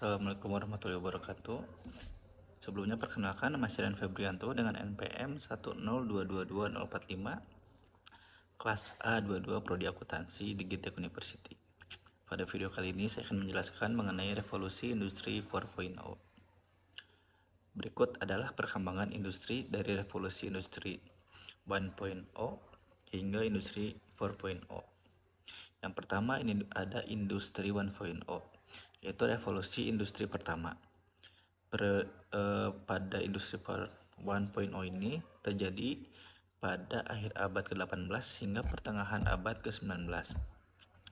Assalamualaikum warahmatullahi wabarakatuh. Sebelumnya perkenalkan, nama saya Rian Febrianto dengan NPM 102222045, kelas A22 Prodi Akuntansi di Gitec University. Pada video kali ini saya akan menjelaskan mengenai revolusi industri 4.0. Berikut adalah perkembangan industri dari revolusi industri 1.0 hingga industri 4.0. Yang pertama ini ada industri 1.0, yaitu revolusi industri pertama. Pada industri 1.0 ini terjadi pada akhir abad ke-18 hingga pertengahan abad ke-19.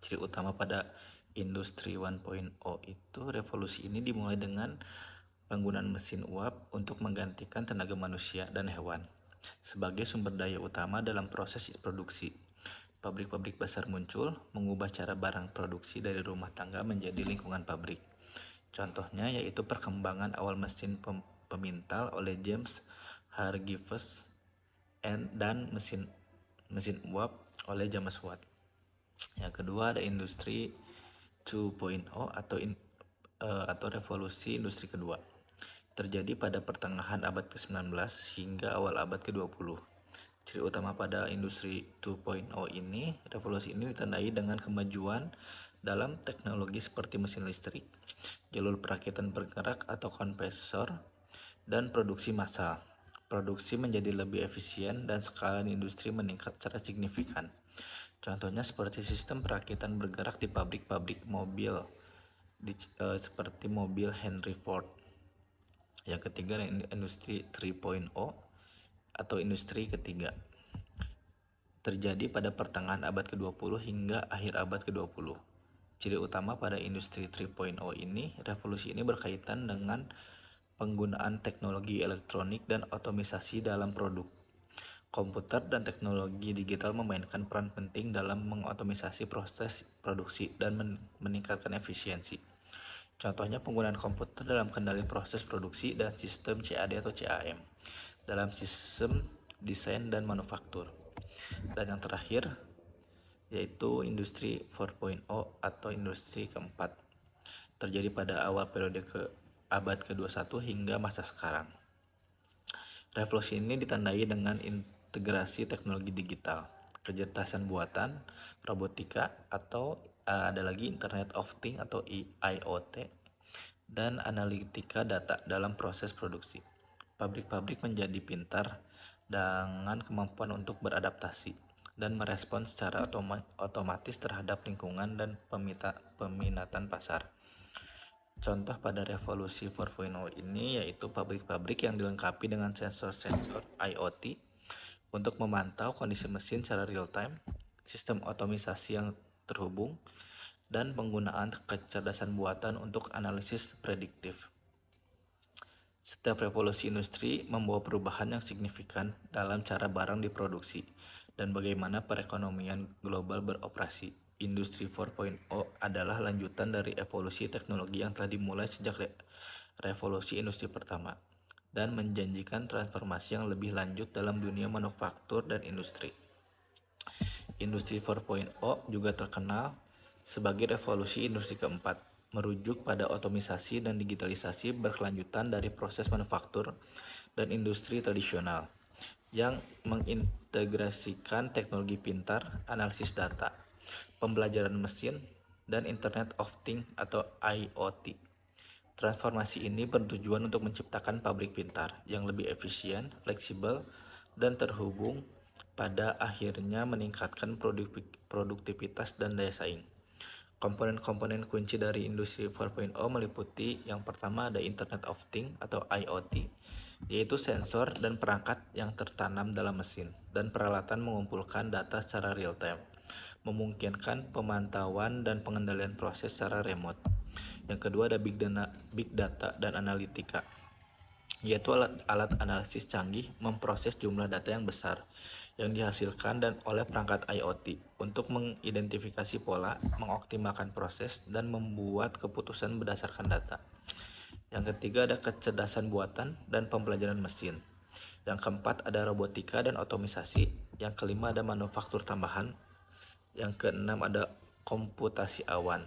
Ciri utama pada industri 1.0 itu revolusi ini dimulai dengan penggunaan mesin uap untuk menggantikan tenaga manusia dan hewan sebagai sumber daya utama dalam proses produksi. Pabrik-pabrik besar muncul, mengubah cara barang produksi dari rumah tangga menjadi lingkungan pabrik. Contohnya yaitu perkembangan awal mesin pemintal oleh James Hargreaves dan mesin uap oleh James Watt. Yang kedua ada industri 2.0 atau revolusi industri kedua. Terjadi pada pertengahan abad ke-19 hingga awal abad ke-20. Ciri utama pada industri 2.0 ini, revolusi ini ditandai dengan kemajuan dalam teknologi seperti mesin listrik, jalur perakitan bergerak atau kompresor, dan produksi massal. Produksi menjadi lebih efisien dan skala industri meningkat secara signifikan. Contohnya seperti sistem perakitan bergerak di pabrik-pabrik mobil seperti mobil Henry Ford. Yang ketiga industri 3.0 atau industri ketiga. Terjadi pada pertengahan abad ke-20 hingga akhir abad ke-20. Ciri utama pada industri 3.0 ini, revolusi ini berkaitan dengan penggunaan teknologi elektronik dan otomisasi dalam produk. Komputer dan teknologi digital memainkan peran penting dalam mengotomisasi proses produksi dan meningkatkan efisiensi. Contohnya penggunaan komputer dalam kendali proses produksi dan sistem CAD atau CAM dalam sistem desain dan manufaktur. Dan yang terakhir yaitu industri 4.0 atau industri keempat. Terjadi pada awal periode abad ke-21 hingga masa sekarang. Revolusi ini ditandai dengan integrasi teknologi digital, kecerdasan buatan, robotika atau ada lagi Internet of Things atau IoT, dan analitika data dalam proses produksi. Pabrik-pabrik menjadi pintar dengan kemampuan untuk beradaptasi dan merespons secara otomatis terhadap lingkungan dan peminatan pasar. Contoh pada revolusi 4.0 ini yaitu pabrik-pabrik yang dilengkapi dengan sensor-sensor IoT untuk memantau kondisi mesin secara real time, sistem otomisasi yang terhubung, dan penggunaan kecerdasan buatan untuk analisis prediktif. Setiap revolusi industri membawa perubahan yang signifikan dalam cara barang diproduksi dan bagaimana perekonomian global beroperasi. Industri 4.0 adalah lanjutan dari evolusi teknologi yang telah dimulai sejak revolusi industri pertama dan menjanjikan transformasi yang lebih lanjut dalam dunia manufaktur dan industri. Industri 4.0 juga terkenal sebagai revolusi industri keempat, merujuk pada otomisasi dan digitalisasi berkelanjutan dari proses manufaktur dan industri tradisional yang mengintegrasikan teknologi pintar, analisis data, pembelajaran mesin, dan Internet of Things atau IoT. Transformasi ini bertujuan untuk menciptakan pabrik pintar yang lebih efisien, fleksibel, dan terhubung, pada akhirnya meningkatkan produktivitas dan daya saing. Komponen-komponen kunci dari industri 4.0 meliputi yang pertama ada Internet of Things atau IoT, yaitu sensor dan perangkat yang tertanam dalam mesin dan peralatan mengumpulkan data secara real time, memungkinkan pemantauan dan pengendalian proses secara remote. Yang kedua ada big data dan analitika, yaitu alat analisis canggih memproses jumlah data yang besar yang dihasilkan dan oleh perangkat IoT untuk mengidentifikasi pola, mengoptimalkan proses, dan membuat keputusan berdasarkan data. Yang ketiga ada kecerdasan buatan dan pembelajaran mesin. Yang keempat ada robotika dan otomisasi. Yang kelima ada manufaktur tambahan. Yang keenam ada komputasi awan.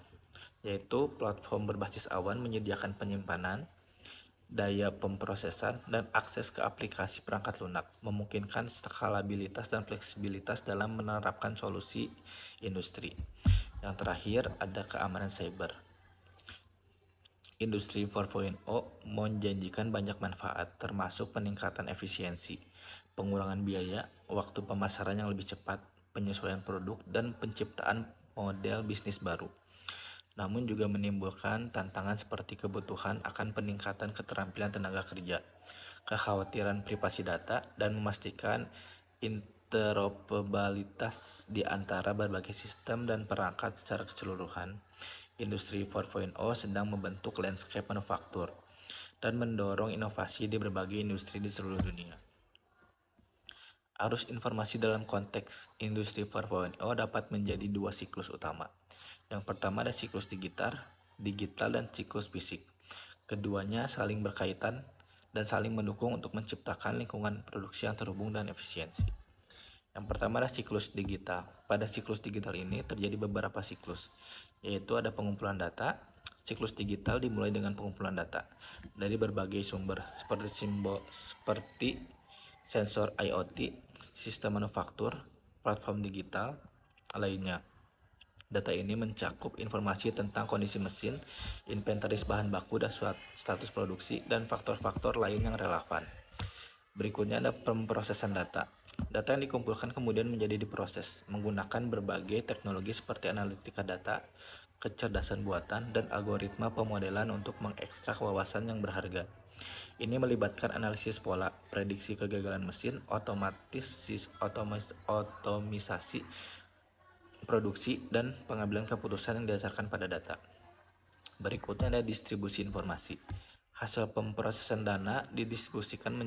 yaitu platform berbasis awan menyediakan penyimpanan, daya pemrosesan, dan akses ke aplikasi perangkat lunak, memungkinkan skalabilitas dan fleksibilitas dalam menerapkan solusi industri. Yang terakhir ada keamanan cyber. Industri 4.0 menjanjikan banyak manfaat, termasuk peningkatan efisiensi, pengurangan biaya, waktu pemasaran yang lebih cepat, penyesuaian produk, dan penciptaan model bisnis baru. Namun juga menimbulkan tantangan seperti kebutuhan akan peningkatan keterampilan tenaga kerja, kekhawatiran privasi data, dan memastikan interoperabilitas di antara berbagai sistem dan perangkat secara keseluruhan. Industri 4.0 sedang membentuk landscape manufaktur dan mendorong inovasi di berbagai industri di seluruh dunia. Arus informasi dalam konteks Industri 4.0 dapat menjadi dua siklus utama. Yang pertama ada siklus digital dan siklus fisik. Keduanya saling berkaitan dan saling mendukung untuk menciptakan lingkungan produksi yang terhubung dan efisiensi. Yang pertama adalah siklus digital. Pada siklus digital ini terjadi beberapa siklus, yaitu ada pengumpulan data. Siklus digital dimulai dengan pengumpulan data dari berbagai sumber seperti sensor IoT, sistem manufaktur, platform digital lainnya. Data ini mencakup informasi tentang kondisi mesin, inventaris bahan baku dan status produksi, dan faktor-faktor lain yang relevan. Berikutnya ada pemrosesan data. Data yang dikumpulkan kemudian menjadi diproses menggunakan berbagai teknologi seperti analitika data, kecerdasan buatan, dan algoritma pemodelan untuk mengekstrak wawasan yang berharga. Ini melibatkan analisis pola, prediksi kegagalan mesin, otomisasi produksi, dan pengambilan keputusan yang didasarkan pada data. Berikutnya ada distribusi informasi. Hasil pemrosesan data didistribusikan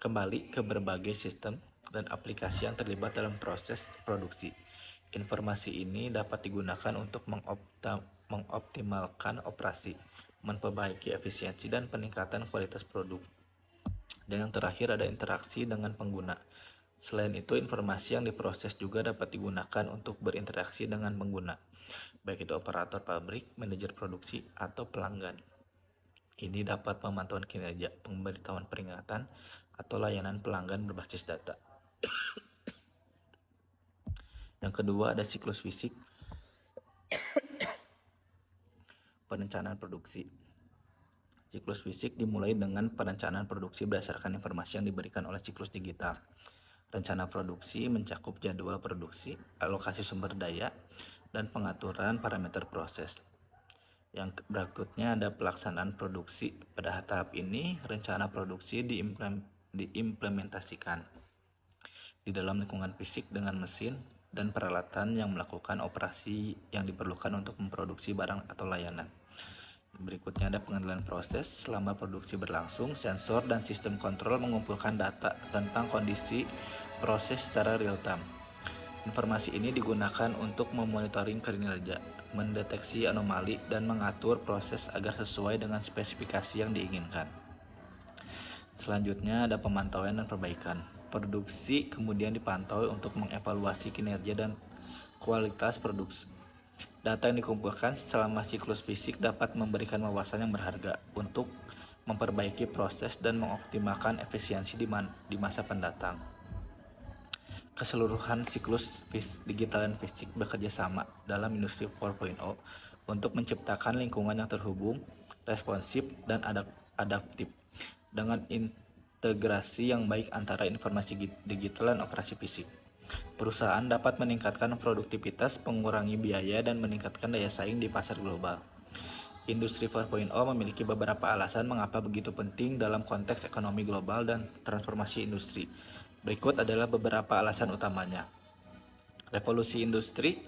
kembali ke berbagai sistem dan aplikasi yang terlibat dalam proses produksi. Informasi ini dapat digunakan untuk mengoptimalkan operasi, memperbaiki efisiensi, dan peningkatan kualitas produk. Dan yang terakhir ada interaksi dengan pengguna. Selain itu, informasi yang diproses juga dapat digunakan untuk berinteraksi dengan pengguna, baik itu operator pabrik, manajer produksi, atau pelanggan. Ini dapat pemantauan kinerja, pemberitahuan peringatan, atau layanan pelanggan berbasis data. Yang kedua ada siklus fisik, perencanaan produksi. Siklus fisik dimulai dengan perencanaan produksi berdasarkan informasi yang diberikan oleh siklus digital. Rencana produksi mencakup jadwal produksi, alokasi sumber daya, dan pengaturan parameter proses. Yang berikutnya ada pelaksanaan produksi. Pada tahap ini, rencana produksi diimplementasikan di dalam lingkungan fisik dengan mesin dan peralatan yang melakukan operasi yang diperlukan untuk memproduksi barang atau layanan. Berikutnya ada pengendalian proses. Selama produksi berlangsung, sensor dan sistem kontrol mengumpulkan data tentang kondisi proses secara real time. Informasi ini digunakan untuk memonitoring kinerja, mendeteksi anomali, dan mengatur proses agar sesuai dengan spesifikasi yang diinginkan. Selanjutnya ada pemantauan dan perbaikan. Produksi kemudian dipantau untuk mengevaluasi kinerja dan kualitas produksi. Data yang dikumpulkan selama siklus fisik dapat memberikan wawasan yang berharga untuk memperbaiki proses dan mengoptimalkan efisiensi di masa pendatang. Keseluruhan siklus digital dan fisik bekerja sama dalam Industri 4.0 untuk menciptakan lingkungan yang terhubung, responsif, dan adaptif dengan integrasi yang baik antara informasi digital dan operasi fisik. Perusahaan dapat meningkatkan produktivitas, mengurangi biaya, dan meningkatkan daya saing di pasar global. Industri 4.0 memiliki beberapa alasan mengapa begitu penting dalam konteks ekonomi global dan transformasi industri. Berikut adalah beberapa alasan utamanya. Revolusi industri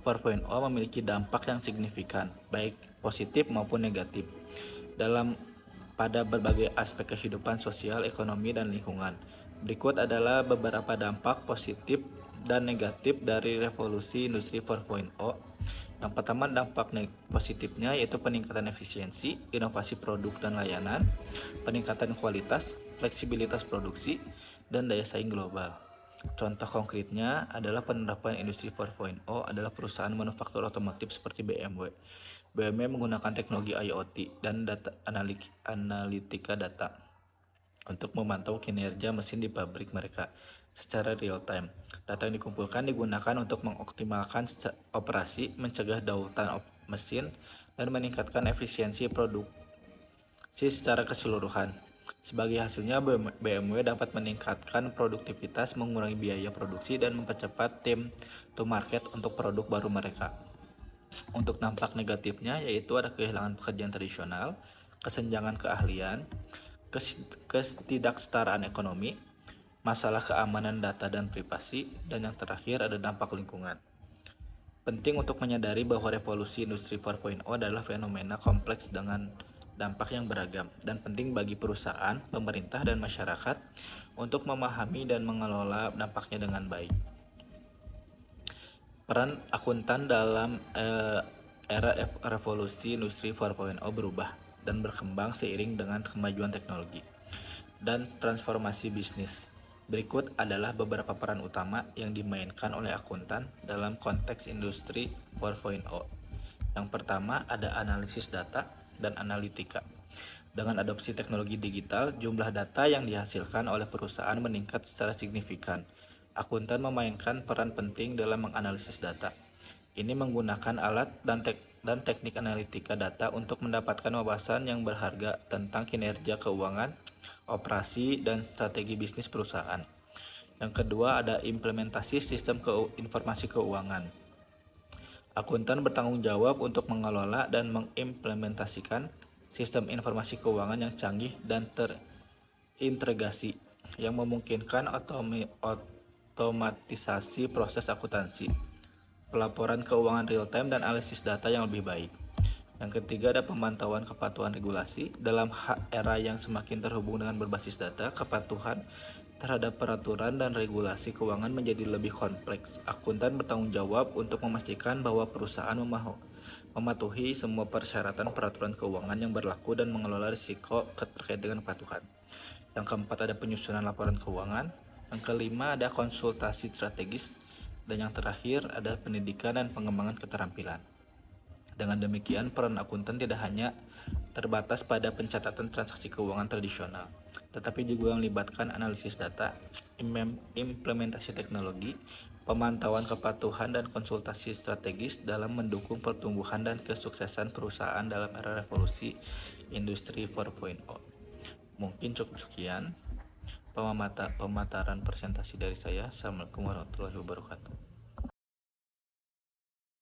4.0 memiliki dampak yang signifikan, baik positif maupun negatif, pada berbagai aspek kehidupan sosial, ekonomi, dan lingkungan. Berikut adalah beberapa dampak positif dan negatif dari revolusi industri 4.0. Yang pertama, dampak positifnya yaitu peningkatan efisiensi, inovasi produk dan layanan, peningkatan kualitas, fleksibilitas produksi, dan daya saing global. Contoh konkretnya adalah penerapan Industri 4.0 adalah perusahaan manufaktur otomotif seperti BMW. BMW menggunakan teknologi IoT dan data analitika data untuk memantau kinerja mesin di pabrik mereka secara real time. Data yang dikumpulkan digunakan untuk mengoptimalkan operasi, mencegah dautan mesin, dan meningkatkan efisiensi produksi secara keseluruhan. Sebagai hasilnya, BMW dapat meningkatkan produktivitas, mengurangi biaya produksi, dan mempercepat time to market untuk produk baru mereka. Untuk dampak negatifnya yaitu ada kehilangan pekerjaan tradisional, kesenjangan keahlian, ketidaksetaraan ekonomi, masalah keamanan data dan privasi, dan yang terakhir ada dampak lingkungan. Penting untuk menyadari bahwa revolusi industri 4.0 adalah fenomena kompleks dengan dampak yang beragam dan penting bagi perusahaan, pemerintah, dan masyarakat untuk memahami dan mengelola dampaknya dengan baik. Peran akuntan dalam era revolusi industri 4.0 berubah dan berkembang seiring dengan kemajuan teknologi dan transformasi bisnis. Berikut adalah beberapa peran utama yang dimainkan oleh akuntan dalam konteks industri 4.0. Yang pertama ada analisis data dan analitika. Dengan adopsi teknologi digital, jumlah data yang dihasilkan oleh perusahaan meningkat secara signifikan. Akuntan memainkan peran penting dalam menganalisis data. Ini menggunakan alat dan teknik analitika data untuk mendapatkan wawasan yang berharga tentang kinerja keuangan, operasi, dan strategi bisnis perusahaan. Yang kedua ada implementasi sistem informasi keuangan. Akuntan bertanggung jawab untuk mengelola dan mengimplementasikan sistem informasi keuangan yang canggih dan terintegrasi yang memungkinkan otomatisasi proses akuntansi, pelaporan keuangan real-time, dan analisis data yang lebih baik. Yang ketiga ada pemantauan kepatuhan regulasi. Dalam era yang semakin terhubung dengan berbasis data, kepatuhan terhadap peraturan dan regulasi keuangan menjadi lebih kompleks. Akuntan bertanggung jawab untuk memastikan bahwa perusahaan mematuhi semua persyaratan peraturan keuangan yang berlaku dan mengelola risiko terkait dengan kepatuhan. Yang keempat ada penyusunan laporan keuangan. Yang kelima ada konsultasi strategis. Dan yang terakhir ada pendidikan dan pengembangan keterampilan. Dengan demikian, peran akuntan tidak hanya terbatas pada pencatatan transaksi keuangan tradisional, tetapi juga melibatkan analisis data, implementasi teknologi, pemantauan kepatuhan, dan konsultasi strategis dalam mendukung pertumbuhan dan kesuksesan perusahaan dalam era revolusi industri 4.0. Mungkin cukup sekian pemataran presentasi dari saya. Assalamualaikum warahmatullahi wabarakatuh.